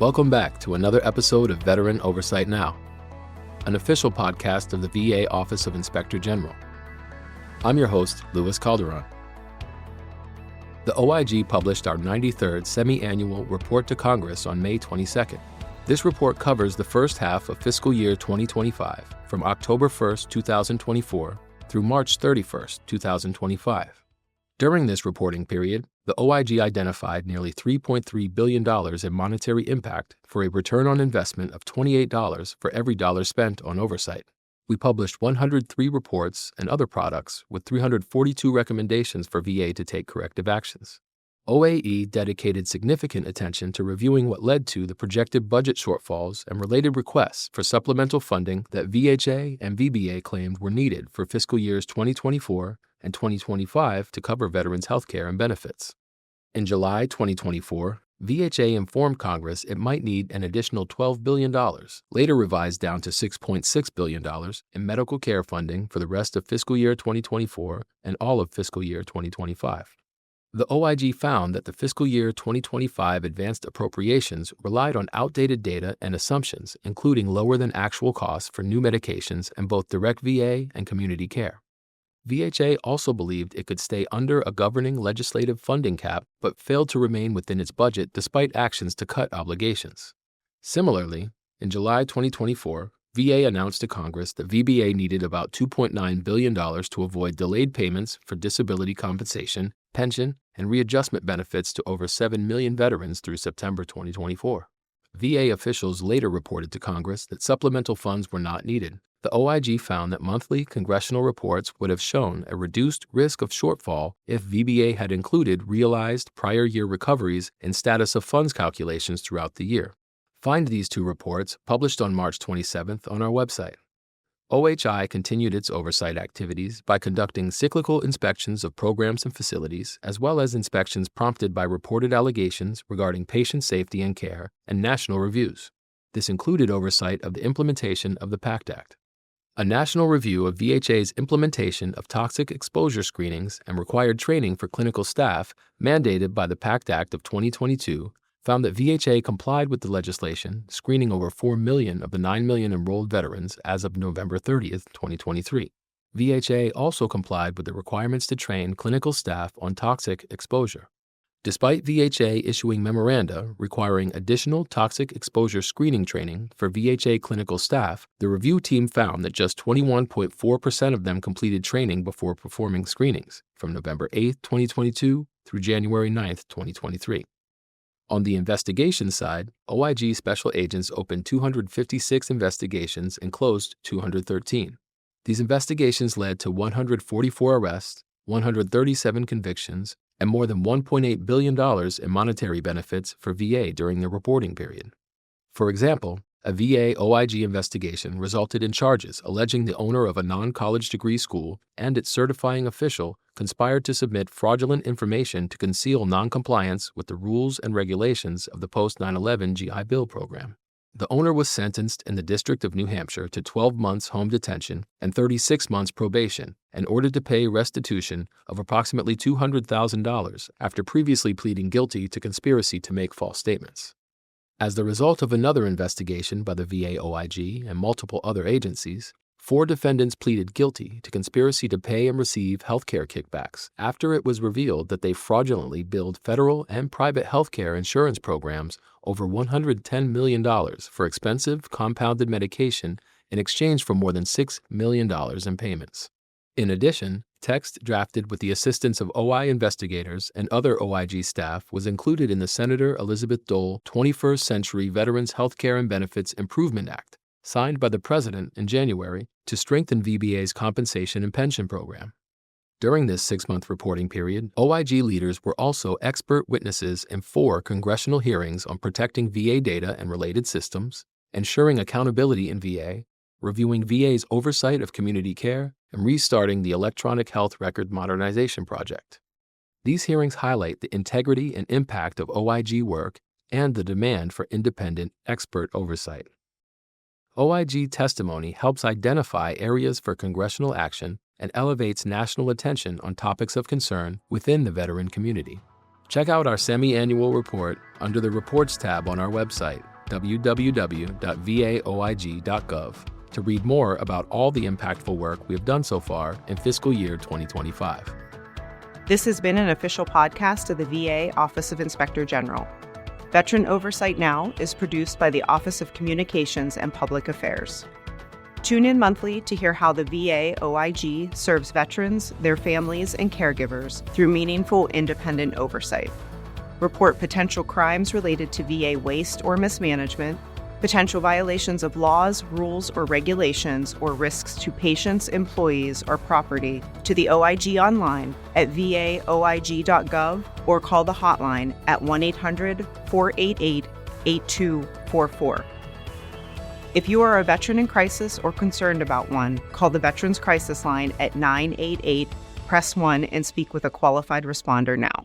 Welcome back to another episode of Veteran Oversight Now, an official podcast of the VA Office of Inspector General. I'm your host, Louis Calderon. The OIG published our 93rd Semiannual Report to Congress on May 22nd. This report covers the first half of fiscal year 2025 from October 1st, 2024 through March 31st, 2025. During this reporting period, the OIG identified nearly $3.3 billion in monetary impact for a return on investment of $28 for every dollar spent on oversight. We published 103 reports and other products with 342 recommendations for VA to take corrective actions. OAE dedicated significant attention to reviewing what led to the projected budget shortfalls and related requests for supplemental funding that VHA and VBA claimed were needed for fiscal years 2024 and 2025 to cover veterans' health care and benefits. In July 2024, VHA informed Congress it might need an additional $12 billion, later revised down to $6.6 billion, in medical care funding for the rest of fiscal year 2024 and all of fiscal year 2025. The OIG found that the fiscal year 2025 advanced appropriations relied on outdated data and assumptions, including lower than actual costs for new medications in both direct VA and community care. VHA also believed it could stay under a governing legislative funding cap but failed to remain within its budget despite actions to cut obligations. Similarly, in July 2024, VA announced to Congress that VBA needed about $2.9 billion to avoid delayed payments for disability compensation, pension, and readjustment benefits to over 7 million veterans through September 2024. VA officials later reported to Congress that supplemental funds were not needed. The OIG found that monthly congressional reports would have shown a reduced risk of shortfall if VBA had included realized prior year recoveries in status of funds calculations throughout the year. Find these two reports published on March 27th on our website. OHI continued its oversight activities by conducting cyclical inspections of programs and facilities, as well as inspections prompted by reported allegations regarding patient safety and care and national reviews. This included oversight of the implementation of the PACT Act. A national review of VHA's implementation of toxic exposure screenings and required training for clinical staff mandated by the PACT Act of 2022 found that VHA complied with the legislation, screening over 4 million of the 9 million enrolled veterans as of November 30, 2023. VHA also complied with the requirements to train clinical staff on toxic exposure. Despite VHA issuing memoranda requiring additional toxic exposure screening training for VHA clinical staff, the review team found that just 21.4% of them completed training before performing screenings from November 8, 2022 through January 9, 2023. On the investigation side, OIG special agents opened 256 investigations and closed 213. These investigations led to 144 arrests, 137 convictions, and more than $1.8 billion in monetary benefits for VA during the reporting period. For example, a VA OIG investigation resulted in charges alleging the owner of a non-college degree school and its certifying official conspired to submit fraudulent information to conceal noncompliance with the rules and regulations of the post-9/11 GI Bill program. The owner was sentenced in the District of New Hampshire to 12 months home detention and 36 months probation and ordered to pay restitution of approximately $200,000 after previously pleading guilty to conspiracy to make false statements. As the result of another investigation by the VA OIG and multiple other agencies, 4 defendants pleaded guilty to conspiracy to pay and receive healthcare kickbacks after it was revealed that they fraudulently billed federal and private healthcare insurance programs over $110 million for expensive compounded medication in exchange for more than $6 million in payments. In addition, text drafted with the assistance of OI investigators and other OIG staff was included in the Senator Elizabeth Dole 21st Century Veterans Healthcare and Benefits Improvement Act, signed by the President in January to strengthen VBA's compensation and pension program. During this 6-month reporting period, OIG leaders were also expert witnesses in 4 congressional hearings on protecting VA data and related systems, ensuring accountability in VA, reviewing VA's oversight of community care, and restarting the Electronic Health Record Modernization Project. These hearings highlight the integrity and impact of OIG work and the demand for independent, expert oversight. OIG testimony helps identify areas for congressional action and elevates national attention on topics of concern within the veteran community. Check out our semi-annual report under the Reports tab on our website www.vaoig.gov to read more about all the impactful work we have done so far in fiscal year 2025. This has been an official podcast of the VA Office of Inspector General. Veteran Oversight Now is produced by the Office of Communications and Public Affairs. Tune in monthly to hear how the VA OIG serves veterans, their families, and caregivers through meaningful, independent oversight. Report potential crimes related to VA waste or mismanagement, potential violations of laws, rules, or regulations, or risks to patients, employees, or property to the OIG online at vaoig.gov or call the hotline at 1-800-488-8244. If you are a veteran in crisis or concerned about one, call the Veterans Crisis Line at 988-PRESS 1 and speak with a qualified responder now.